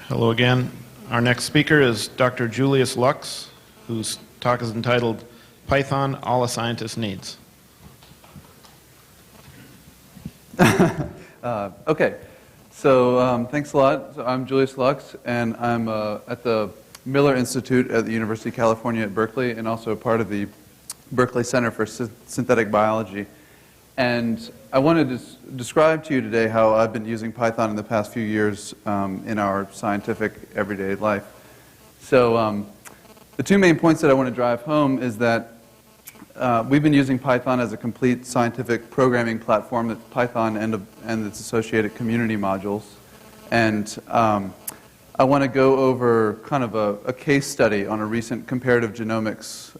Hello again. Our next speaker is Dr. Julius Lux, whose talk is entitled Python All a Scientist Needs. Okay, so thanks a lot. So I'm Julius Lux, and I'm at the Miller Institute at the University of California at Berkeley, and also part of the Berkeley Center for Synthetic Biology. And I wanted to describe to you today how I've been using Python in the past few years in our scientific everyday life. So the two main points that I want to drive home is that we've been using Python as a complete scientific programming platform, that's Python and its associated community modules. And I want to go over kind of a case study on a recent comparative genomics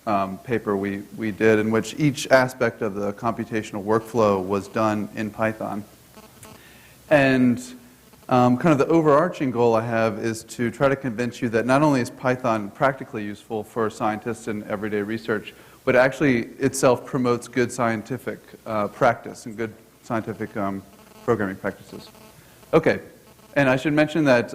paper we did, in which each aspect of the computational workflow was done in Python. And kind of the overarching goal I have is to try to convince you that not only is Python practically useful for scientists in everyday research, but actually itself promotes good scientific practice and good scientific programming practices. Okay, and I should mention that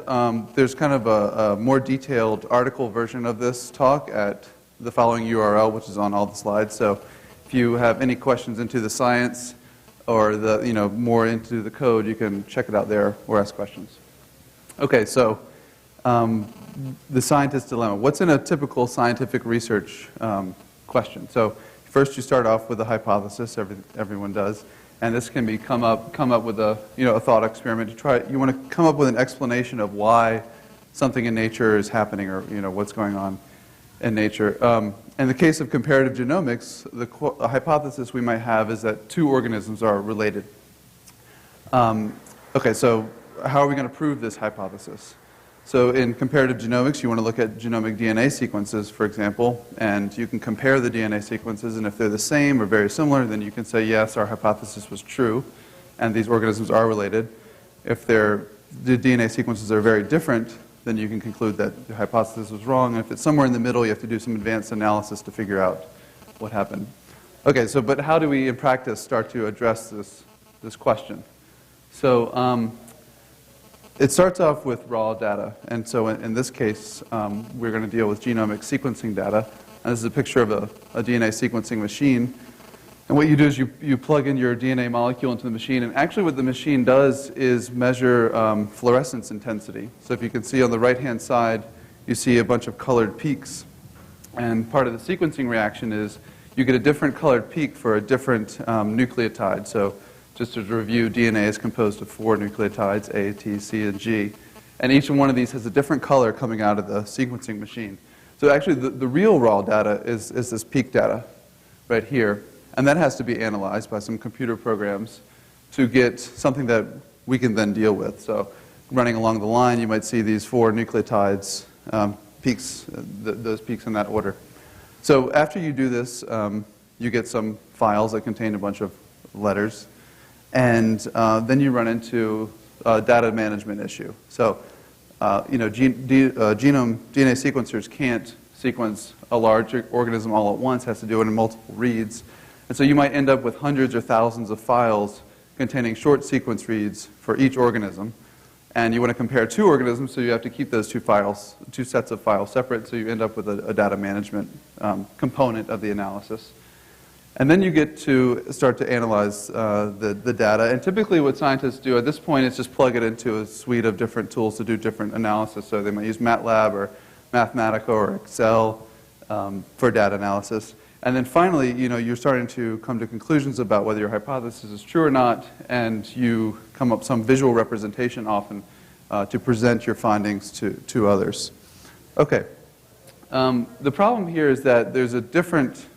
there's kind of a more detailed article version of this talk at the following URL, which is on all the slides. So if you have any questions into the science or the more into the code, you can check it out there or ask questions. Okay, so the scientist's dilemma. What's in a typical scientific research question? So first you start off with a hypothesis. Everyone does, and this can be come up with a a thought experiment to try. You want to come up with an explanation of why something in nature is happening, or what's going on in nature. In the case of comparative genomics, the hypothesis we might have is that two organisms are related. Okay, so how are we going to prove this hypothesis? So in comparative genomics, you want to look at genomic DNA sequences, for example, and you can compare the DNA sequences, and if they're the same or very similar, then you can say, yes, our hypothesis was true, and these organisms are related. If the DNA sequences are very different, then you can conclude that the hypothesis was wrong, and if it's somewhere in the middle, you have to do some advanced analysis to figure out what happened. Okay, so but how do we, in practice, start to address this question? So it starts off with raw data, and so in this case, we're going to deal with genomic sequencing data. And this is a picture of a DNA sequencing machine. And what you do is you plug in your DNA molecule into the machine, and actually what the machine does is measure fluorescence intensity. So if you can see on the right-hand side, you see a bunch of colored peaks. And part of the sequencing reaction is you get a different colored peak for a different nucleotide. So just to review, DNA is composed of 4 nucleotides, A, T, C, and G. And each one of these has a different color coming out of the sequencing machine. So actually the real raw data is this peak data right here. And that has to be analyzed by some computer programs to get something that we can then deal with. So running along the line, you might see these 4 nucleotides, peaks, those peaks in that order. So after you do this, you get some files that contain a bunch of letters. And then you run into a data management issue. So DNA sequencers can't sequence a large organism all at once, has to do it in multiple reads. And so you might end up with hundreds or thousands of files containing short sequence reads for each organism. And you want to compare 2 organisms, so you have to keep those 2 sets of files separate, so you end up with a data management component of the analysis. And then you get to start to analyze the data. And typically what scientists do at this point is just plug it into a suite of different tools to do different analysis. So they might use MATLAB or Mathematica or Excel for data analysis. And then finally, you're starting to come to conclusions about whether your hypothesis is true or not, and you come up with some visual representation often to present your findings to others. Okay. The problem here is that there's a different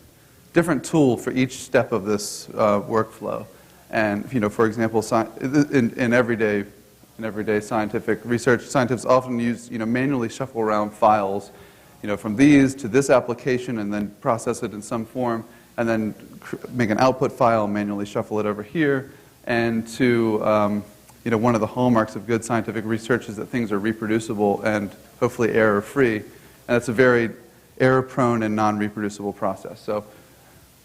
tool for each step of this workflow. And for example, in everyday scientific research, scientists often use manually shuffle around files, from these to this application, and then process it in some form, and then make an output file, manually shuffle it over here. And to one of the hallmarks of good scientific research is that things are reproducible and hopefully error-free. And it's a very error-prone and non-reproducible process. So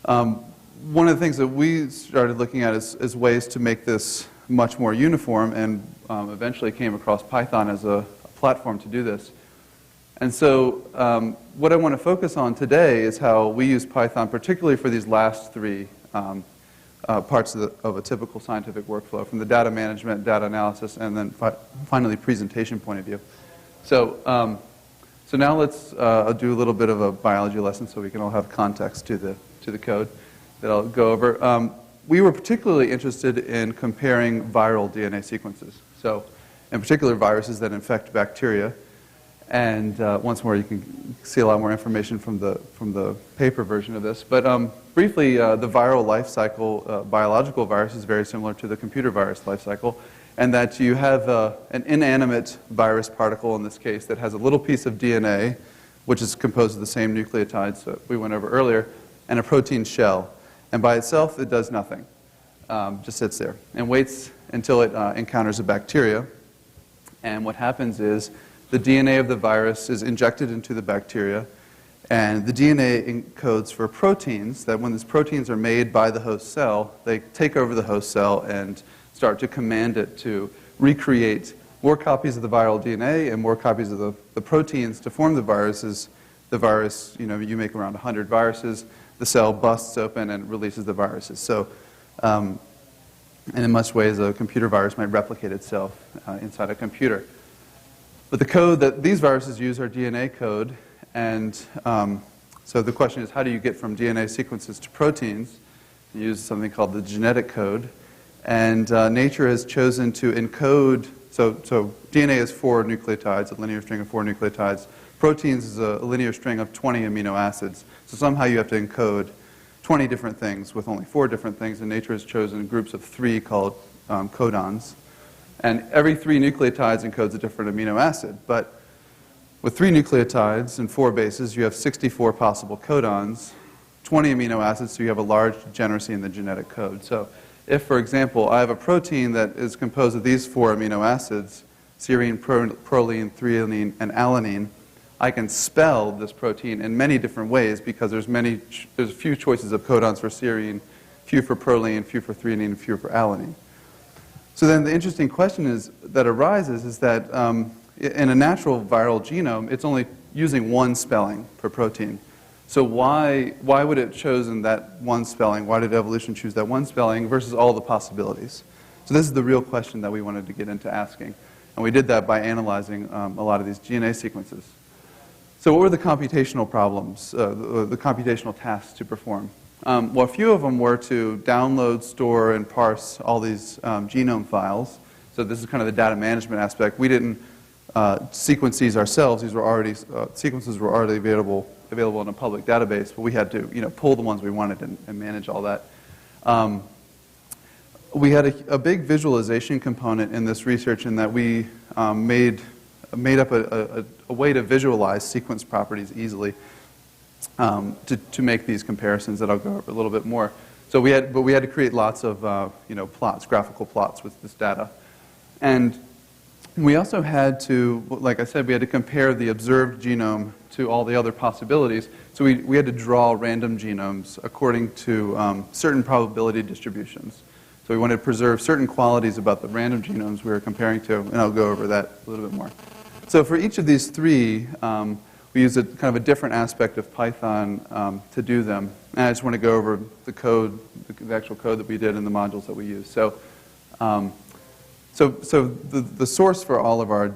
one of the things that we started looking at is ways to make this much more uniform, and eventually came across Python as a platform to do this. And so what I want to focus on today is how we use Python, particularly for these last three parts of a typical scientific workflow, from the data management, data analysis, and then finally presentation point of view. So, so now let's do a little bit of a biology lesson so we can all have context to the code that I'll go over. We were particularly interested in comparing viral DNA sequences. So, in particular, viruses that infect bacteria. And once more, you can see a lot more information from the paper version of this. But briefly, the viral life cycle, biological virus is very similar to the computer virus life cycle, and that you have an inanimate virus particle in this case that has a little piece of DNA, which is composed of the same nucleotides that we went over earlier, and a protein shell. And by itself, it does nothing. Just sits there and waits until it encounters a bacteria. And what happens is the DNA of the virus is injected into the bacteria, and the DNA encodes for proteins that when these proteins are made by the host cell, they take over the host cell and start to command it to recreate more copies of the viral DNA and more copies of the proteins to form the viruses. The virus, you make around 100 viruses, the cell busts open and releases the viruses. So, and in much ways, a computer virus might replicate itself inside a computer. But the code that these viruses use are DNA code, and so the question is, how do you get from DNA sequences to proteins? You use something called the genetic code, and nature has chosen to encode, so DNA is 4 nucleotides, a linear string of 4 nucleotides. Proteins is a linear string of 20 amino acids. So somehow you have to encode 20 different things with only 4 different things, and nature has chosen groups of 3 called codons. And every 3 nucleotides encodes a different amino acid. But with 3 nucleotides and 4 bases, you have 64 possible codons, 20 amino acids, so you have a large degeneracy in the genetic code. So if, for example, I have a protein that is composed of these 4 amino acids, serine, proline, threonine, and alanine, I can spell this protein in many different ways because there's a few choices of codons for serine, few for proline, few for threonine, and few for alanine. So then the interesting question that arises is that in a natural viral genome, it's only using 1 spelling per protein. So why would it have chosen that 1 spelling? Why did evolution choose that 1 spelling versus all the possibilities? So this is the real question that we wanted to get into asking. And we did that by analyzing a lot of these DNA sequences. So what were the computational problems, the computational tasks to perform? Well, a few of them were to download, store, and parse all these genome files. So this is kind of the data management aspect. We didn't sequence these ourselves. These were already sequences were already available in a public database, but we had to pull the ones we wanted and manage all that. We had a big visualization component in this research in that we made up a way to visualize sequence properties easily. To make these comparisons that I'll go over a little bit more. So we had to create lots of plots, graphical plots with this data, and we also had to, like I said, we had to compare the observed genome to all the other possibilities. So we had to draw random genomes according to certain probability distributions. So we wanted to preserve certain qualities about the random genomes we were comparing to, and I'll go over that a little bit more. So for each of these 3. We use a kind of a different aspect of Python to do them. And I just want to go over the code, the actual code that we did in the modules that we use. So, the source for all of our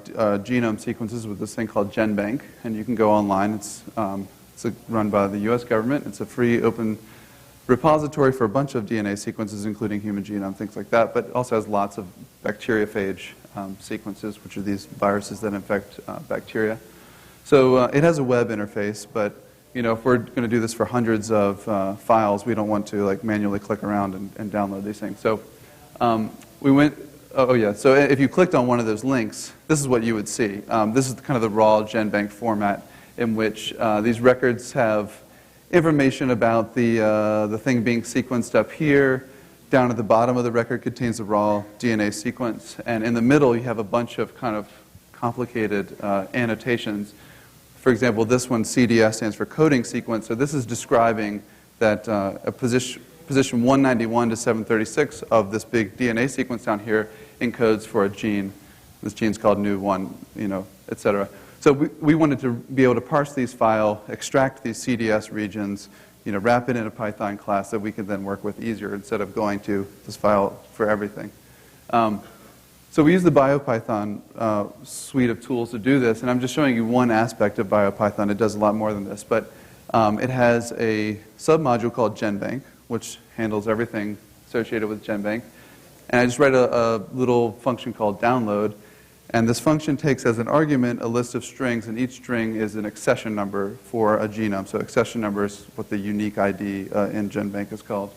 genome sequences was this thing called GenBank, and you can go online. It's run by the U.S. government. It's a free, open repository for a bunch of DNA sequences, including human genome, things like that, but it also has lots of bacteriophage sequences, which are these viruses that infect bacteria. So it has a web interface, but if we're going to do this for hundreds of files, we don't want to manually click around and download these things. So we went. So if you clicked on one of those links, this is what you would see. This is kind of the raw GenBank format in which these records have information about the thing being sequenced up here. Down at the bottom of the record contains the raw DNA sequence, and in the middle you have a bunch of kind of complicated annotations. For example, this one, CDS, stands for coding sequence. So this is describing that a position 191 to 736 of this big DNA sequence down here encodes for a gene. This gene's called NU1, etc. So we wanted to be able to parse these files, extract these CDS regions, wrap it in a Python class that we could then work with easier instead of going to this file for everything. So we use the BioPython suite of tools to do this, and I'm just showing you one aspect of BioPython. It does a lot more than this, but it has a submodule called GenBank, which handles everything associated with GenBank. And I just write a little function called download, and this function takes as an argument a list of strings, and each string is an accession number for a genome. So accession number is what the unique ID in GenBank is called.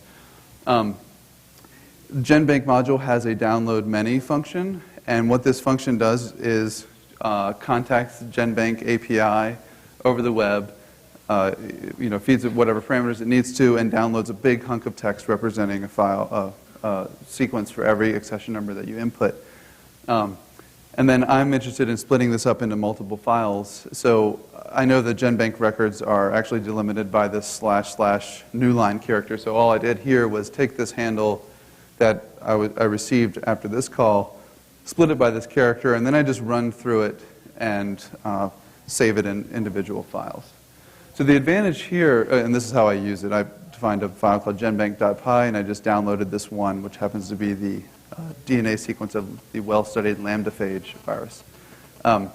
GenBank module has a download many function, and what this function does is contacts GenBank API over the web, feeds it whatever parameters it needs to, and downloads a big hunk of text representing a file, sequence for every accession number that you input. And then I'm interested in splitting this up into multiple files. So I know that GenBank records are actually delimited by this / new line character. So all I did here was take this handle that I received after this call, split it by this character, and then I just run through it and save it in individual files. So the advantage here, and this is how I use it, I defined a file called genbank.py, and I just downloaded this one, which happens to be the DNA sequence of the well-studied lambda-phage virus. So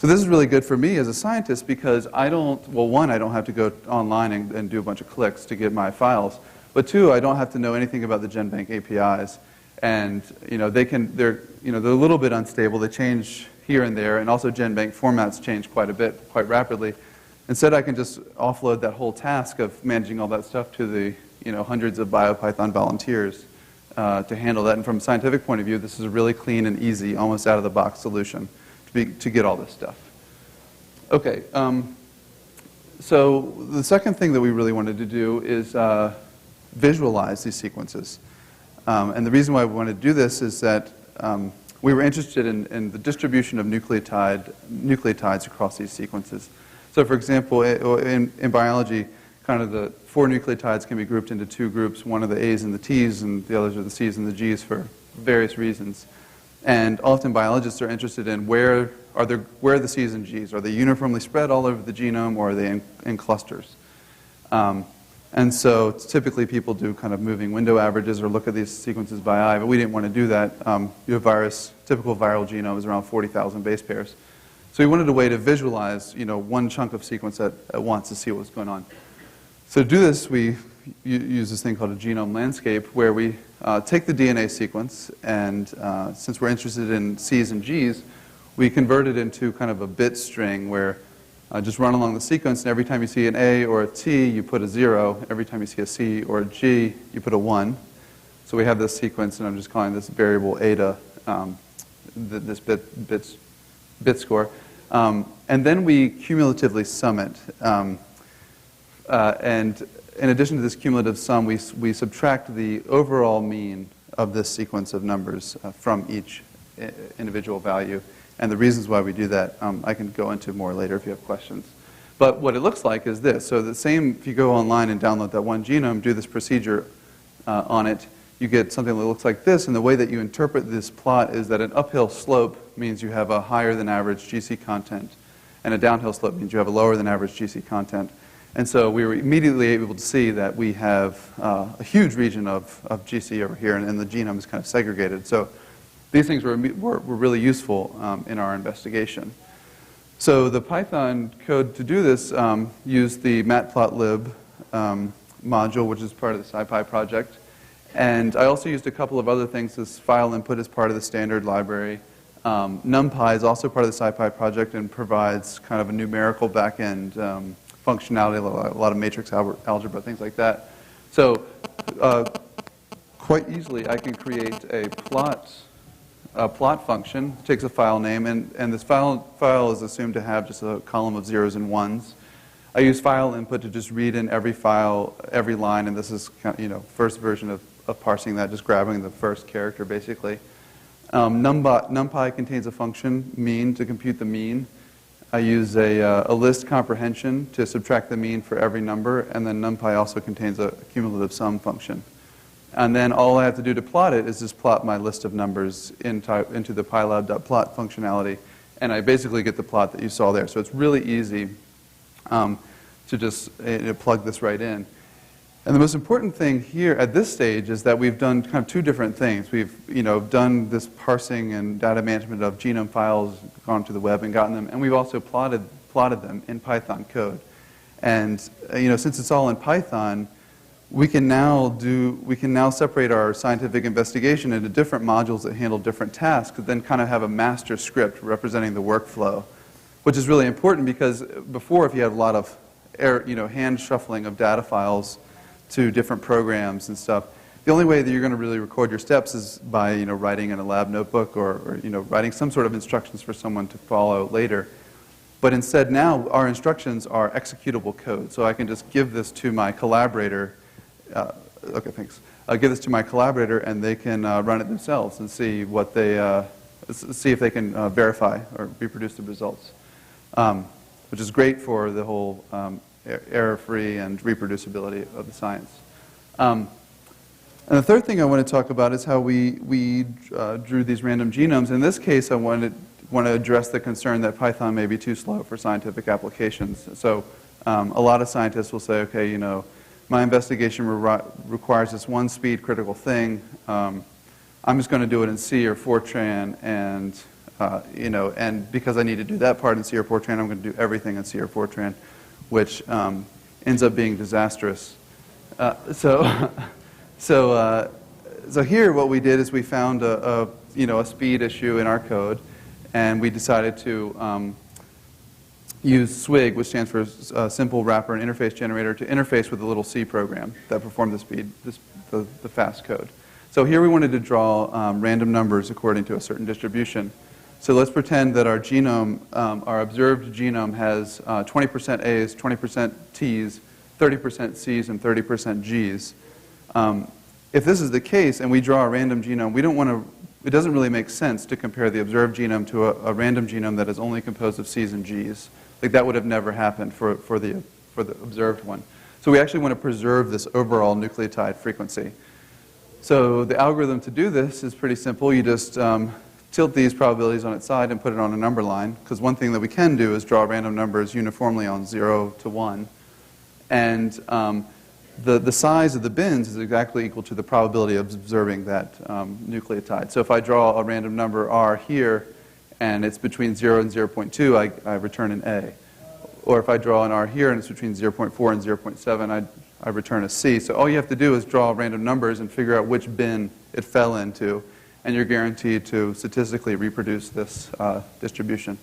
this is really good for me as a scientist because I don't have to go online and do a bunch of clicks to get my files. But two, I don't have to know anything about the GenBank APIs. And they're a little bit unstable. They change here and there, and also GenBank formats change quite a bit, quite rapidly. Instead, I can just offload that whole task of managing all that stuff to the hundreds of BioPython volunteers to handle that. And from a scientific point of view, this is a really clean and easy, almost out-of-the-box solution to get all this stuff. Okay, so the second thing that we really wanted to do is visualize these sequences. And the reason why we wanted to do this is that we were interested in the distribution of nucleotides across these sequences. So for example, in biology, kind of the 4 nucleotides can be grouped into 2 groups. One are the A's and the T's, and the others are the C's and the G's for various reasons. And often biologists are interested in where are the C's and G's? Are they uniformly spread all over the genome, or are they in clusters? And so typically people do kind of moving window averages or look at these sequences by eye, but we didn't want to do that. Your typical viral genome is around 40,000 base pairs. So we wanted a way to visualize, one chunk of sequence at once to see what's going on. So to do this, we use this thing called a genome landscape, where we take the DNA sequence, and since we're interested in C's and G's, we convert it into kind of a bit string where just run along the sequence, and every time you see an A or a T, you put a 0. Every time you see a C or a G, you put a 1. So we have this sequence, and I'm just calling this variable eta, this bit score. And then we cumulatively sum it. And in addition to this cumulative sum, we subtract the overall mean of this sequence of numbers from each individual value. And the reasons why we do that, I can go into more later if you have questions. But what it looks like is this. So the same, if you go online and download that one genome, do this procedure on it, you get something that looks like this. And the way that you interpret this plot is that an uphill slope means you have a higher than average GC content, and a downhill slope means you have a lower than average GC content. And so we were immediately able to see that we have a huge region of GC over here, and the genome is kind of segregated. So these things were really useful in our investigation. So the Python code to do this used the matplotlib module, which is part of the SciPy project. And I also used a couple of other things. This file input is part of the standard library. NumPy is also part of the SciPy project and provides kind of a numerical backend functionality, a lot of matrix algebra, things like that. So quite easily, I can create a plot function. It takes a file name, and this file is assumed to have just a column of zeros and ones. I use file input to just read in every file, every line, and this is kind of, first version of parsing that, just grabbing the first character, basically. NumPy contains a function, mean, to compute the mean. I use a list comprehension to subtract the mean for every number, and then NumPy also contains a cumulative sum function. And then all I have to do to plot it is just plot my list of numbers into the pylab.plot functionality, And I basically get the plot that you saw there. So it's really easy to just plug this right in. And the most important thing here at this stage is that we've done kind of two different things. We've done this parsing and data management of genome files, gone to the web and gotten them, and we've also plotted them in Python code. And since it's all in Python, we can now separate our scientific investigation into different modules that handle different tasks, and then kind of have a master script representing the workflow, which is really important because before, if you had a lot of hand shuffling of data files to different programs and stuff, the only way that you're going to really record your steps is by writing in a lab notebook or writing some sort of instructions for someone to follow later. But instead now our instructions are executable code, so I can just give this to my collaborator. Okay, thanks. I'll give this to my collaborator, and they can run it themselves and see what see if they can verify or reproduce the results, which is great for the whole error-free and reproducibility of the science. And the third thing I want to talk about is how we drew these random genomes. In this case, I want to address the concern that Python may be too slow for scientific applications. So a lot of scientists will say, okay, my investigation requires this one speed critical thing. I'm just going to do it in C or Fortran, and and because I need to do that part in C or Fortran, I'm going to do everything in C or Fortran, which ends up being disastrous. So here what we did is we found a speed issue in our code, and we decided to use SWIG, which stands for Simple Wrapper and Interface Generator, to interface with a little C program that performed the fast code. So here we wanted to draw random numbers according to a certain distribution. So let's pretend that our genome, our observed genome, has 20% A's, 20% T's, 30% C's, and 30% G's. If this is the case and we draw a random genome, we don't want to. It doesn't really make sense to compare the observed genome to a random genome that is only composed of C's and G's. Like that would have never happened for the observed one. So we actually want to preserve this overall nucleotide frequency. So the algorithm to do this is pretty simple. You just tilt these probabilities on its side and put it on a number line, because one thing that we can do is draw random numbers uniformly on 0 to 1. And the size of the bins is exactly equal to the probability of observing that nucleotide. So if I draw a random number R here, and it's between 0 and 0.2, I return an A. Or if I draw an R here, and it's between 0.4 and 0.7, I return a C. So all you have to do is draw random numbers and figure out which bin it fell into, and you're guaranteed to statistically reproduce this distribution.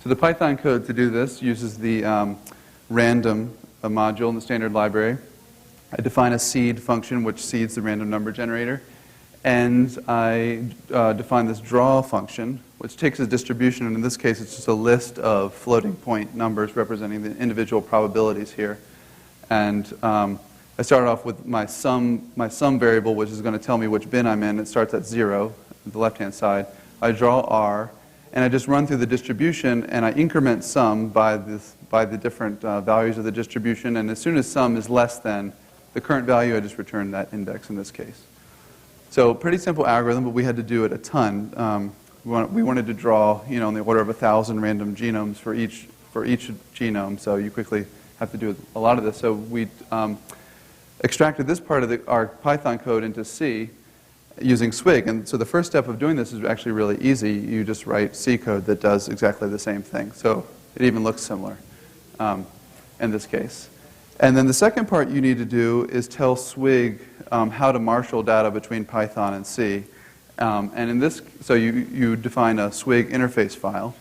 So the Python code to do this uses the random module in the standard library. I define a seed function which seeds the random number generator, and I define this draw function which takes a distribution, and in this case it's just a list of floating point numbers representing the individual probabilities here. And I started off with my sum variable, which is going to tell me which bin I'm in. It starts at 0 on the left-hand side. I draw R, and I just run through the distribution, and I increment sum by the different values of the distribution, and as soon as sum is less than the current value, I just return that index in this case. So pretty simple algorithm, but we had to do it a ton. We wanted to draw, in the order of 1,000 random genomes for each genome, so you quickly have to do a lot of this. So we extracted this part of our Python code into C using SWIG. And so the first step of doing this is actually really easy. You just write C code that does exactly the same thing. So it even looks similar in this case. And then the second part you need to do is tell SWIG how to marshal data between Python and C. And in this, so you define a SWIG interface file.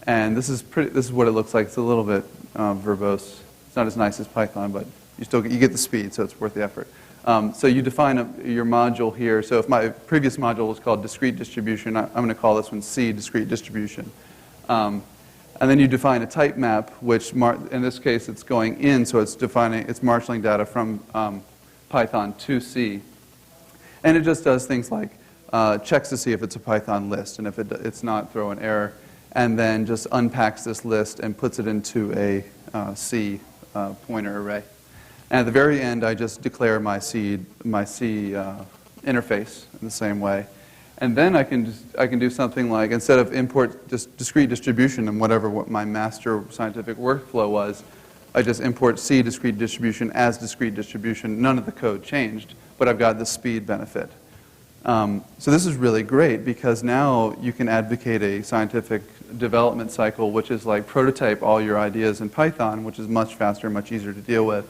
And this is what it looks like. It's a little bit verbose. It's not as nice as Python, but you get the speed, so it's worth the effort. So you define your module here. So if my previous module was called discrete distribution, I'm going to call this one C, discrete distribution. And then you define a type map, which in this case it's going in, so it's marshalling data from Python to C. And it just does things like checks to see if it's a Python list, and if it's not, throw an error, and then just unpacks this list and puts it into a C pointer array. And at the very end, I just declare my C interface in the same way. And then I can do something like, instead of import discrete distribution and whatever what my master scientific workflow was, I just import C discrete distribution as discrete distribution. None of the code changed, but I've got the speed benefit. So this is really great because now you can advocate a scientific development cycle, which is like prototype all your ideas in Python, which is much faster, much easier to deal with,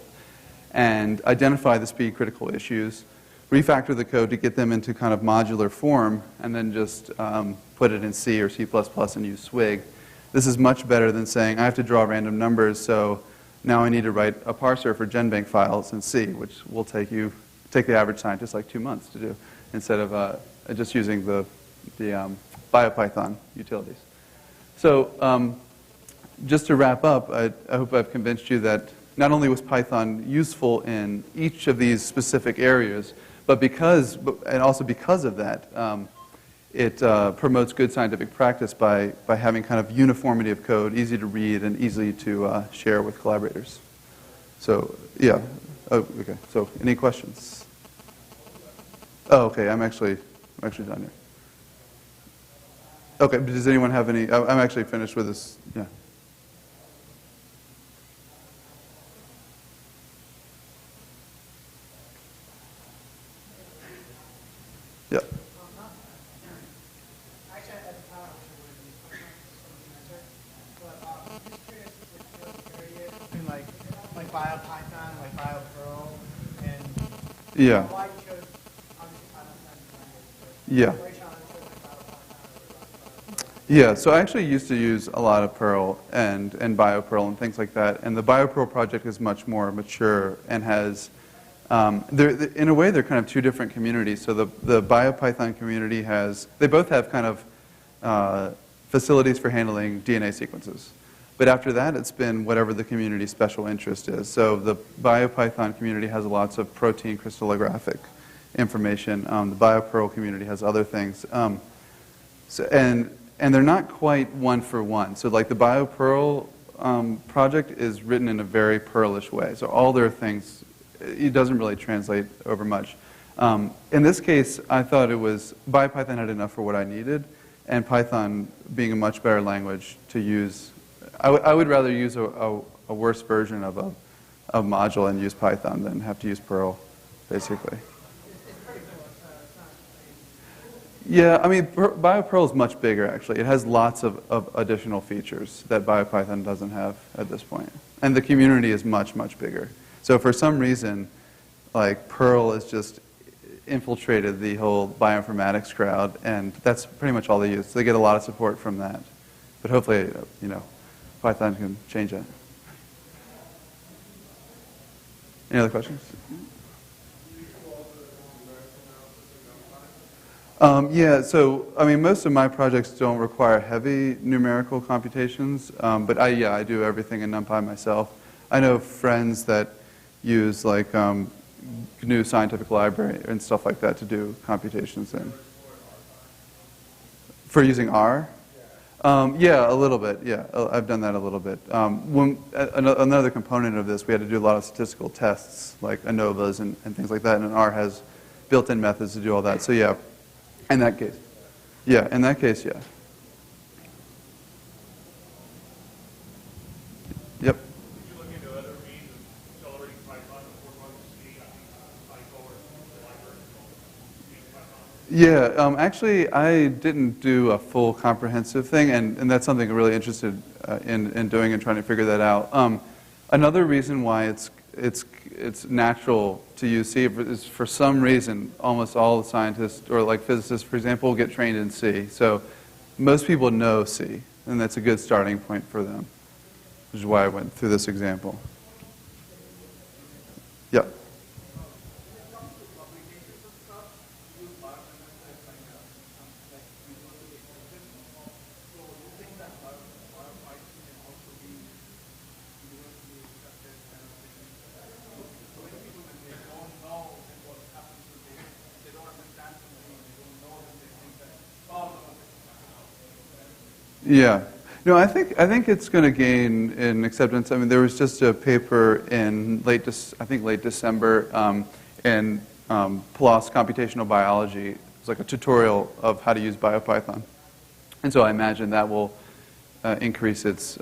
and identify the speed critical issues, refactor the code to get them into kind of modular form, and then just put it in C or C++ and use Swig. This is much better than saying I have to draw random numbers, so now I need to write a parser for GenBank files in C, which will take the average scientist like 2 months to do, instead of just using the BioPython utilities. So just to wrap up, I hope I've convinced you that not only was Python useful in each of these specific areas, but also because of that, it promotes good scientific practice by having kind of uniformity of code, easy to read, and easy to share with collaborators. So, yeah. Oh, okay. So, any questions? Oh, okay. I'm actually done here. Okay. Does anyone have any? I'm actually finished with this. Yeah. Yeah. Like BioPython, like BioPerl, and Yeah. why you chose obviously Python language. Yeah. Why you chose BioPython. Yeah, so I actually used to use a lot of Perl and BioPerl and things like that. And the BioPerl project is much more mature and has, in a way, they're kind of two different communities. So the BioPython community they both have kind of facilities for handling DNA sequences. But after that, it's been whatever the community's special interest is. So the BioPython community has lots of protein crystallographic information. The BioPerl community has other things. And they're not quite one for one. So like the BioPerl project is written in a very Perlish way. So all their things, it doesn't really translate over much. In this case, I thought BioPython had enough for what I needed, and Python being a much better language to use. I would rather use a worse version of a module and use Python than have to use Perl, basically. Yeah, I mean, BioPerl is much bigger, actually. It has lots of additional features that BioPython doesn't have at this point. And the community is much, much bigger. So for some reason, like, Perl has just infiltrated the whole bioinformatics crowd, and that's pretty much all they use. So they get a lot of support from that. But hopefully, Python can change that. Any other questions? Yeah, so, I mean, most of my projects don't require heavy numerical computations, but I do everything in NumPy myself. I know friends that use, like, GNU Scientific Library and stuff like that to do computations in. For using R? Yeah, a little bit, yeah. I've done that a little bit. Another component of this, we had to do a lot of statistical tests, like ANOVAs and things like that, and R has built-in methods to do all that. So, yeah. In that case. Yeah, in that case, yeah. Yep. Would you look into other means of accelerating Python before going to C? I think ICO or the library Python. Yeah, actually, I didn't do a full comprehensive thing, and that's something I'm really interested in doing and trying to figure that out. Another reason why it's natural to use C is for some reason almost all the scientists or like physicists, for example, get trained in C. So most people know C, and that's a good starting point for them, which is why I went through this example. Yep. Yeah. No, I think it's going to gain in acceptance. I mean, there was just a paper in late December in PLOS Computational Biology was like a tutorial of how to use BioPython. And so I imagine that will increase its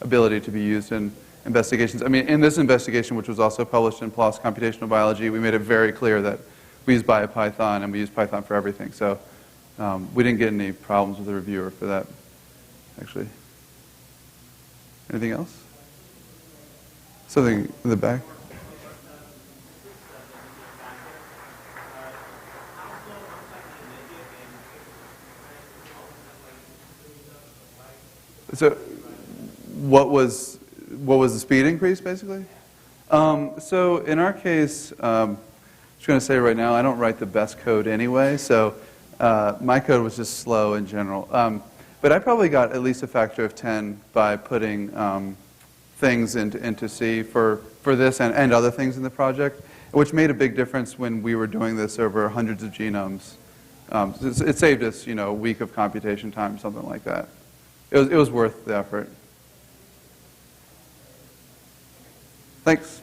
ability to be used in investigations. I mean, in this investigation, which was also published in PLOS Computational Biology, we made it very clear that we use BioPython and we use Python for everything. So we didn't get any problems with the reviewer for that, actually. Anything else? Something in the back? So what was the speed increase, basically? So in our case, I'm just going to say right now, I don't write the best code anyway, so my code was just slow in general. But I probably got at least a factor of 10 by putting things into C for this and other things in the project, which made a big difference when we were doing this over hundreds of genomes. It saved us, a week of computation time, something like that. It was worth the effort. Thanks.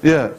Yeah.